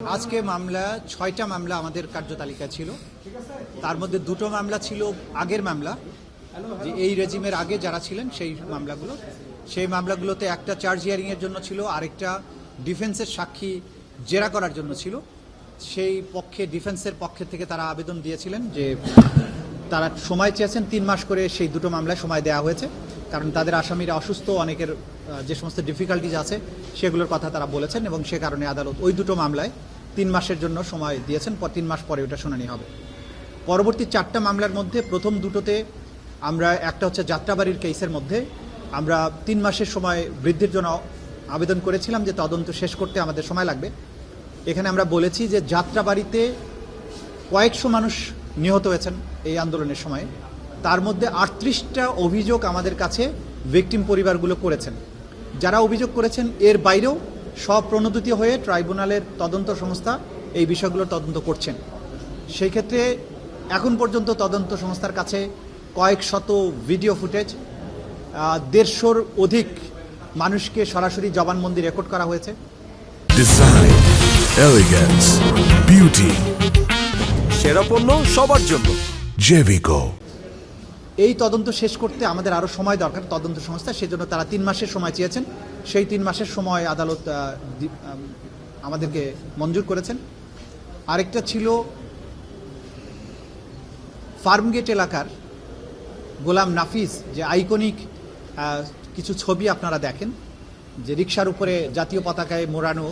আজকে মামলা ৬টা মামলা আমাদের কার্যতালিকা ছিল। তার মধ্যে দুটো মামলা ছিল আগের মামলা, যে এই রেজিমের আগে যারা ছিলেন সেই মামলাগুলোতে একটা চার্জ হিয়ারিং এর জন্য ছিল, আরেকটা ডিফেন্সের সাক্ষী জেরা করার জন্য ছিল। সেই পক্ষে ডিফেন্সের পক্ষে থেকে তারা আবেদন দিয়েছিলেন যে তারা সময় চেয়েছেন ৩ মাস করে, সেই দুটো মামলায় সময় দেওয়া হয়েছে। কারণ তাদের আসামিরা অসুস্থ, অনেকের যে সমস্ত ডিফিকাল্টিজ আছে সেগুলোর কথা তারা বলেছেন, এবং সে কারণে আদালত ওই দুটো মামলায় 3 মাসের জন্য সময় দিয়েছেন। 3 মাস পরে ওটা শুনানি হবে। পরবর্তী 4টা মামলার মধ্যে প্রথম দুটোতে আমরা, একটা হচ্ছে যাত্রাবাড়ির কেসের মধ্যে আমরা 3 মাসের সময় বৃদ্ধির জন্য আবেদন করেছিলাম যে তদন্ত শেষ করতে আমাদের সময় লাগবে। এখানে আমরা বলেছি যে যাত্রাবাড়িতে কয়েকশো মানুষ নিহত হয়েছেন এই আন্দোলনের সময়, তার মধ্যে 38টা অভিযোগ আমাদের কাছে ভিকটিম পরিবারগুলো করেছেন। যারা অভিযোগ করেছেন এর বাইরেও স্বপ্রণোদিত হয়ে ট্রাইব্যুনালের তদন্ত সংস্থা এই বিষয়গুলোর তদন্ত করছেন। সেই ক্ষেত্রে এখন পর্যন্ত তদন্ত সংস্থার কাছে কয়েক শত ভিডিও ফুটেজ, 150-র অধিক মানুষকে সরাসরি জবানবন্দি রেকর্ড করা হয়েছে। ডিজাইন, এলিগেন্স, বিউটি, সেরা পণ্য সবার জন্য জেভিকো। এই তদন্ত শেষ করতে আমাদের আরও সময় দরকার তদন্ত সংস্থা, সেজন্য তারা 3 মাসের সময় চেয়েছেন। সেই 3 মাসের সময় আদালত আমাদেরকে মঞ্জুর করেছেন। আরেকটা ছিল ফার্মগেট এলাকার গোলাম নাফিজ, যে আইকনিক কিছু ছবি আপনারা দেখেন, যে রিকশার উপরে জাতীয় পতাকায় মোড়ানো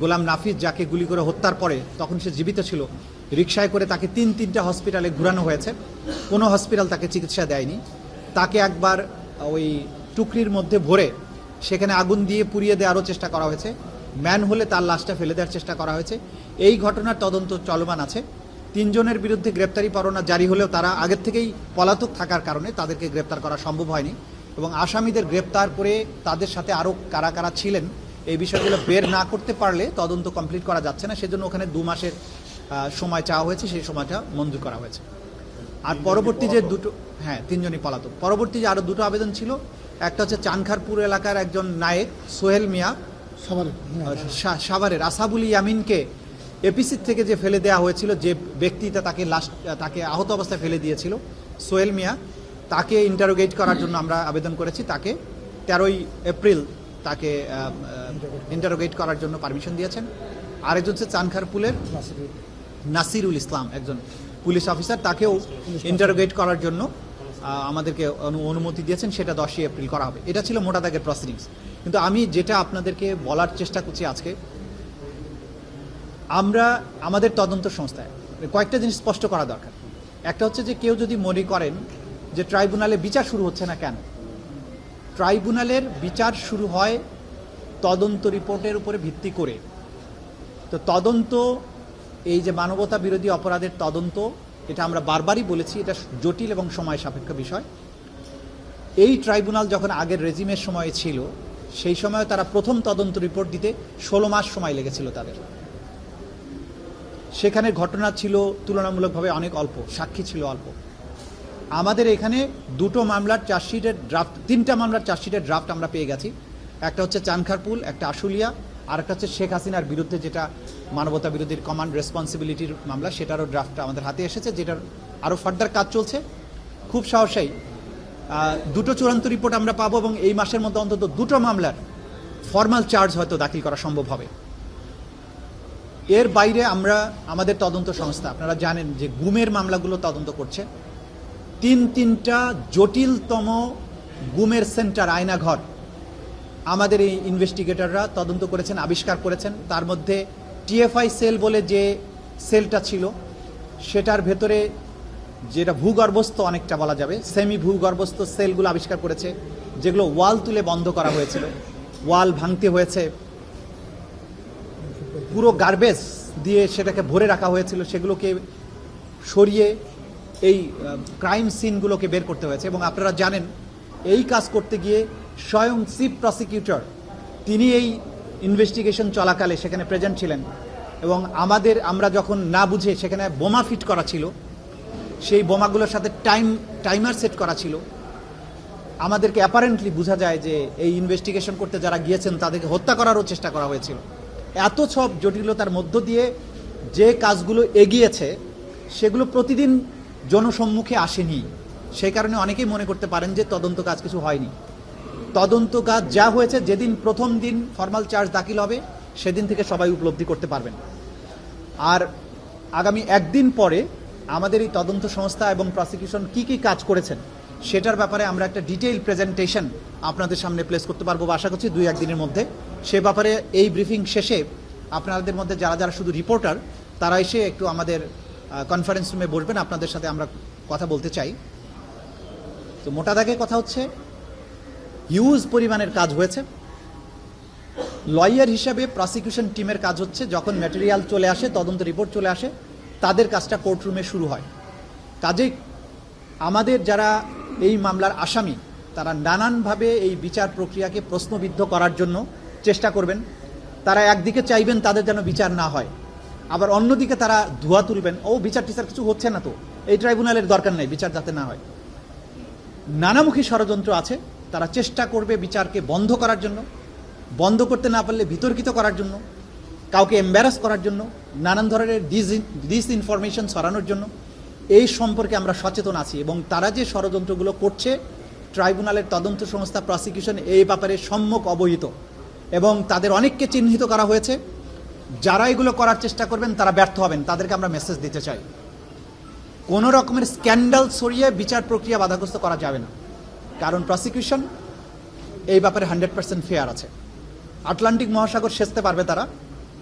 গোলাম নাফিজ, যাকে গুলি করে হত্যার পরে, তখন সে জীবিত ছিল, রিকশায় করে তাকে 3টা হসপিটালে ঘুরানো হয়েছে। কোনো হসপিটাল তাকে চিকিৎসা দেয়নি। তাকে একবার ওই টুকরির মধ্যে ভরে সেখানে আগুন দিয়ে পুড়িয়ে দেওয়ারও চেষ্টা করা হয়েছে। ম্যান হলে তার লাশটা ফেলে দেওয়ার চেষ্টা করা হয়েছে। এই ঘটনার তদন্ত চলমান আছে। 3 জনের বিরুদ্ধে গ্রেপ্তারি পরোয়ানা জারি হলেও তারা আগের থেকেই পলাতক থাকার কারণে তাদেরকে গ্রেপ্তার করা সম্ভব হয়নি, এবং আসামিদের গ্রেপ্তার করে তাদের সাথে আরও কারা কারা ছিলেন এই বিষয়গুলো বের না করতে পারলে তদন্ত কমপ্লিট করা যাচ্ছে না। সেজন্য ওখানে 2 মাসের সময় চাওয়া হয়েছে, সেই সময়টা মঞ্জুর করা হয়েছে। আর পরবর্তী যে দুটো, 3 জনই পলাতক। পরবর্তী যে আরও দুটো আবেদন ছিল, একটা হচ্ছে চানখারপুর এলাকার একজন নায়েক সোহেল মিয়া, সাভারের আসাবুল ইয়ামিনকে এপিসির থেকে যে ফেলে দেওয়া হয়েছিল, যে ব্যক্তিটা তাকে আহত অবস্থায় ফেলে দিয়েছিল, সোহেল মিয়া, তাকে ইন্টারোগেট করার জন্য আমরা আবেদন করেছি। তাকে 13ই এপ্রিল তাকে ইন্টারোগেট করার জন্য পারমিশন দিয়েছেন। আরেকজন হচ্ছে চানখারপুলের নাসিরুল ইসলাম, একজন পুলিশ অফিসার, তাকেও ইন্টারোগেট করার জন্য আমাদেরকে অনুমতি দিয়েছেন। সেটা 10ই এপ্রিল করা হবে। এটা ছিল মোটা দাগের প্রসিডিংস। কিন্তু আমি যেটা আপনাদেরকে বলার চেষ্টা করছি আজকে, আমরা আমাদের তদন্ত সংস্থায় কয়েকটা জিনিস স্পষ্ট করা দরকার। একটা হচ্ছে যে কেউ যদি মনে করেন যে ট্রাইব্যুনালে বিচার শুরু হচ্ছে না কেন, ট্রাইব্যুনালের বিচার শুরু হয় তদন্ত রিপোর্টের উপরে ভিত্তি করে। তো তদন্ত, এই যে মানবতা বিরোধী অপরাধের তদন্ত, এটা আমরা বারবারই বলেছি, এটা জটিল এবং সময় সাপেক্ষ বিষয়। এই ট্রাইব্যুনাল যখন আগের রেজিমের সময় ছিল, সেই সময় তারা প্রথম তদন্ত রিপোর্ট দিতে 16 মাস সময় লেগেছিল তাদের। সেখানে ঘটনা ছিল তুলনামূলকভাবে অনেক অল্প, সাক্ষী ছিল অল্প। আমাদের এখানে 2টো মামলার চার্জশিটের ড্রাফট, 3টা মামলার চার্জশিটের ড্রাফট আমরা পেয়ে গেছি। একটা হচ্ছে চানখারপুল, একটা আশুলিয়া, আর একটা হচ্ছে শেখ হাসিনার বিরুদ্ধে যেটা মানবতা বিরোধীর কমান্ড রেসপন্সিবিলিটির মামলা, সেটারও ড্রাফটটা আমাদের হাতে এসেছে, যেটার আরও ফার্দার কাজ চলছে। খুব সহসাই 2টো চূড়ান্ত রিপোর্ট আমরা পাবো, এবং এই মাসের মধ্যে অন্তত 2টো মামলার ফর্মাল চার্জ হয়তো দাখিল করা সম্ভব হবে। এর বাইরে আমরা আমাদের তদন্ত সংস্থা, আপনারা জানেন যে গুমের মামলাগুলো তদন্ত করছে। 3টা জটিলতম গুমের সেন্টার, আয়নাঘর আমাদের এই ইনভেস্টিগেটররা তদন্ত করেছেন, আবিষ্কার করেছেন। তার মধ্যে টিএফআই সেল বলে যে সেলটা ছিল, সেটার ভেতরে যেটা ভূগর্ভস্থ অনেকটা বলা যাবে, সেমি ভূগর্ভস্থ সেলগুলো আবিষ্কার করেছে, যেগুলো ওয়াল তুলে বন্ধ করা হয়েছিল, ওয়াল ভাঙতে হয়েছে, পুরো গার্বেজ দিয়ে সেটাকে ভরে রাখা হয়েছিল, সেগুলোকে সরিয়ে এই ক্রাইম সিনগুলোকে বের করতে হয়েছে। এবং আপনারা জানেন এই কাজ করতে গিয়ে স্বয়ং চিফ প্রসিকিউটর, তিনি এই ইনভেস্টিগেশন চলাকালে সেখানে প্রেজেন্ট ছিলেন, এবং আমরা যখন না বুঝে সেখানে বোমা ফিট করা ছিল, সেই বোমাগুলোর সাথে টাইমার সেট করা ছিল। আমাদেরকে অ্যাপারেন্টলি বোঝা যায় যে এই ইনভেস্টিগেশন করতে যারা গিয়েছেন তাদেরকে হত্যা করারও চেষ্টা করা হয়েছিল। এত সব জটিলতার মধ্য দিয়ে যে কাজগুলো এগিয়েছে সেগুলো প্রতিদিন জনসম্মুখে আসেনি। সেই কারণে অনেকেই মনে করতে পারেন যে তদন্ত কাজ কিছু হয়নি। তদন্ত কাজ যা হয়েছে, যেদিন প্রথম দিন ফর্মাল চার্জ দাখিল হবে সেদিন থেকে সবাই উপলব্ধি করতে পারবেন। আর আগামী একদিন পরে আমাদের এই তদন্ত সংস্থা এবং প্রসিকিউশন কি কি কাজ করেছেন সেটার ব্যাপারে আমরা একটা ডিটেইল প্রেজেন্টেশন আপনাদের সামনে প্লেস করতে পারবো আশা করছি 2-1 দিনের মধ্যে। সে ব্যাপারে এই ব্রিফিং শেষে আপনাদের মধ্যে যারা যারা শুধু রিপোর্টার তারা এসে একটু আমাদের কনফারেন্স রুমে বসবেন, আপনাদের সাথে আমরা কথা বলতে চাই। তো মোটা দাগে কথা হচ্ছে, হিউজ পরিমাণের কাজ হয়েছে। লয়ার হিসাবে প্রসিকিউশন টিমের কাজ হচ্ছে যখন ম্যাটেরিয়াল চলে আসে, তদন্ত রিপোর্ট চলে আসে, তাদের কাজটা কোর্টরুমে শুরু হয়। কাজেই আমাদের যারা এই মামলার আসামি তারা নানানভাবে এই বিচার প্রক্রিয়াকে প্রশ্নবিদ্ধ করার জন্য চেষ্টা করবেন। তারা একদিকে চাইবেন তাদের যেন বিচার না হয়, আবার অন্যদিকে তারা ধোঁয়া তুলবেন, ও বিচার টিচার কিছু হচ্ছে না, তো এই ট্রাইব্যুনালের দরকার নেই, বিচার যাতে না হয়। নানামুখী ষড়যন্ত্র আছে। তারা চেষ্টা করবে বিচারকে বন্ধ করার জন্য, বন্ধ করতে না পারলে বিতর্কিত করার জন্য, কাউকে এম্বারাস করার জন্য, নানান ধরনের ডিসইনফরমেশন ছড়ানোর জন্য। এই সম্পর্কে আমরা সচেতন আছি এবং তারা যে ষড়যন্ত্রগুলো করছে ট্রাইব্যুনালের তদন্ত সংস্থা প্রসিকিউশন এই ব্যাপারে সম্যক অবহিত এবং তাদের অনেককে চিহ্নিত করা হয়েছে। যারা এগুলো করার চেষ্টা করবেন তারা ব্যর্থ হবেন, তাদেরকে আমরা মেসেজ দিতে চাই। কোনো রকমের স্ক্যান্ডাল ছড়িয়ে বিচার প্রক্রিয়া বাধাগ্রস্ত করা যাবে না, কারণ প্রসিকিউশন এই ব্যাপারে 100% ফেয়ার আছে। আটলান্টিক মহাসাগর সেচতে পারবে তারা,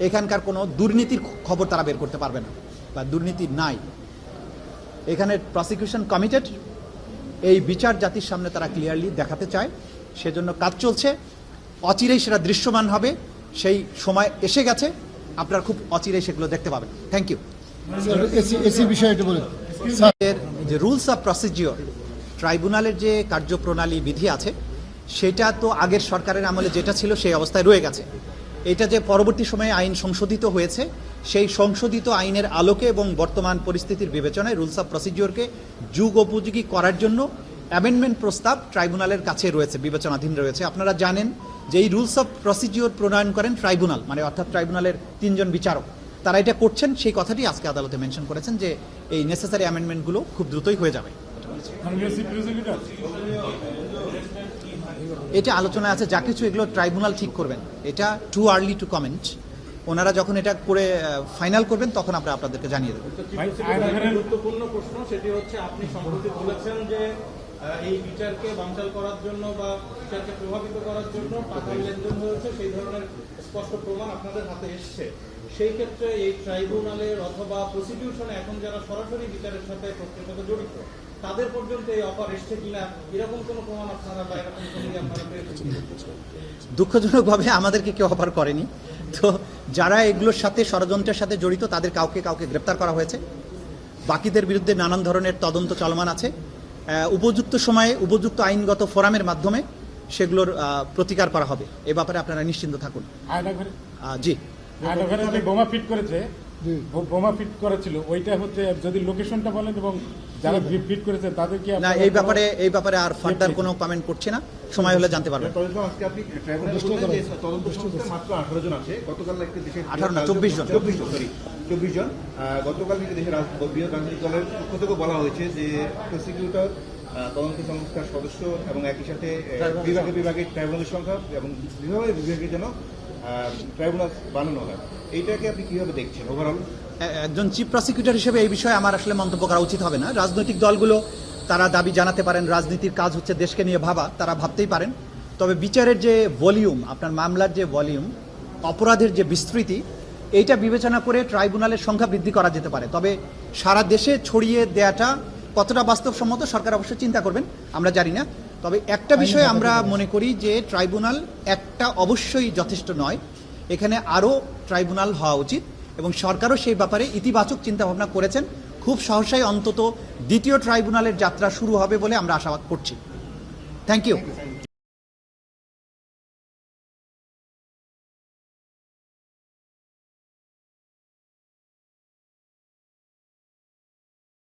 এখানকার কোনো দুর্নীতির খবর তারা বের করতে পারবে না, বা দুর্নীতি নাই। এখানে প্রসিকিউশন কমিটেড, এই বিচার জাতির সামনে তারা ক্লিয়ারলি দেখাতে চায়, সেজন্য কাজ চলছে। অচিরেই সেটা দৃশ্যমান হবে, সেই সময় এসে গেছে, আপনারা খুব অচিরেই সেগুলো দেখতে পাবেন। Thank you. এসি বিষয়টা বলুন। যে রুলস অফ প্রসিডিওর, ট্রাইব্যুনালের যে কার্যপ্রণালী বিধি আছে সেটা তো আগের সরকারের আমলে যেটা ছিল সেই অবস্থায় রয়ে গেছে। এটা যে পরবর্তী সময়ে আইন সংশোধিত হয়েছে, সেই সংশোধিত আইনের আলোকে এবং বর্তমান পরিস্থিতির বিবেচনায় রুলস অফ প্রসিডিওরকে যুগোপযোগী করার জন্য অ্যামেন্ডমেন্ট প্রস্তাব ট্রাইব্যুনালের কাছে রয়েছে, বিবেচনাধীন রয়েছে। আপনারা জানেন যে এই রুলস অফ প্রসিডিওর প্রণয়ন করেন ট্রাইব্যুনাল, মানে অর্থাৎ ট্রাইব্যুনালের 3 জন বিচারক। তারা এটা করছেন, সেই কথাটি আজকে আদালতে মেনশন করেছেন যে এই নেসেসারি অ্যামেন্ডমেন্টগুলো খুব দ্রুতই হয়ে যাবে। এটা আলোচনা আছে, যা কিছু এগুলো ট্রাইব্যুনাল ঠিক করবেন। এটা টু আর্লি টু কমেন্ট। ওনারা যখন এটা করে ফাইনাল করবেন তখন আমরা আপনাদেরকে জানিয়ে দেবো। গুরুত্বপূর্ণ প্রশ্ন সেটি হচ্ছে, আপনি সম্প্রতি বলেছেন যে এই বিচারকে বানচাল করার জন্য বা বিচারকে প্রভাবিত করার জন্য টাকার লেনদেন হয়েছে, সেই ধরনের স্পষ্ট প্রমাণ আপনাদের হাতে এসছে। সেই ক্ষেত্রে এই ট্রাইব্যুনালের অথবা প্রসিকিউশনে এখন যারা সরাসরি বিচারের সাথে প্রত্যক্ষত জড়িত তাদের পর্যন্ত এই অফার এসছে কিনা, এরকম কোনো প্রমাণ আপনারা বা এরকম কোনো আপনারা পেয়েছেন? দুঃখজনকভাবে আমাদেরকে কেউ অফার করেনি। তো যারা এগুলোর সাথে ষড়যন্ত্রের সাথে জড়িত তাদের কাউকে কাউকে গ্রেপ্তার করা হয়েছে। বাকিদের বিরুদ্ধে নানান ধরনের তদন্ত চলমান আছে। উপযুক্ত সময়ে উপযুক্ত আইনগত ফোরামের মাধ্যমে সেগুলোর প্রতিকার করা হবে। এ ব্যাপারে আপনারা নিশ্চিন্ত থাকুন। জি, বোমা ফিট করেছে, বোমা ফিট করেছিল, ওইটা হচ্ছে যদি লোকেশনটা বলেন এবং যারা ফিট করেছে তাদের কি না, এই ব্যাপারে আর ফার্দার কোনো কমেন্ট করছি না, সময় হলে জানতে পারবেন। আজকে আপনি ট্রাইব্যুনালে বললেন যে তদন্ত সংস্থা মাত্র 18 জন আছে, গতকাল একটা দেশের 18 না 24 জন। 24 জন। গতকাল থেকে দেশের বৃহৎ রাজনৈতিক দলের পক্ষ থেকে বলা হয়েছে যে প্রসিকিউটর, তদন্ত সংস্থার সদস্য এবং একই সাথে বিভাগে ট্রাইব্যুনালের সংখ্যা এবং বিভাগে যেন ট্রাইব্যুনাল বানানো হয়। এইটাকে আপনি কিভাবে দেখছেন ওভারঅল? একজন চিফ প্রসিকিউটর হিসেবে এই বিষয়ে আমার আসলে মন্তব্য করা উচিত হবে না। রাজনৈতিক দলগুলো তারা দাবি জানাতে পারেন, রাজনীতির কাজ হচ্ছে দেশকে নিয়ে ভাবা, তারা ভাবতেই পারেন। তবে বিচারের যে ভলিউম, আপনার মামলার যে ভলিউম, অপরাধের যে বিস্তৃতি, এইটা বিবেচনা করে ট্রাইব্যুনালের সংখ্যা বৃদ্ধি করা যেতে পারে। তবে সারা দেশে ছড়িয়ে দেওয়াটা কতটা বাস্তবসম্মত সরকার অবশ্যই চিন্তা করবেন, আমরা জানি না। তবে একটা বিষয়ে আমরা মনে করি যে ট্রাইব্যুনাল একটা অবশ্যই যথেষ্ট নয়, এখানে আরও ট্রাইব্যুনাল হওয়া উচিত এবং সরকারও সেই ব্যাপারে ইতিবাচক চিন্তাভাবনা করেছেন। খুব সহসাই অন্তত দ্বিতীয় ট্রাইব্যুনালের যাত্রা শুরু হবে বলে আমরা আশাবাদ করছি। Thank you.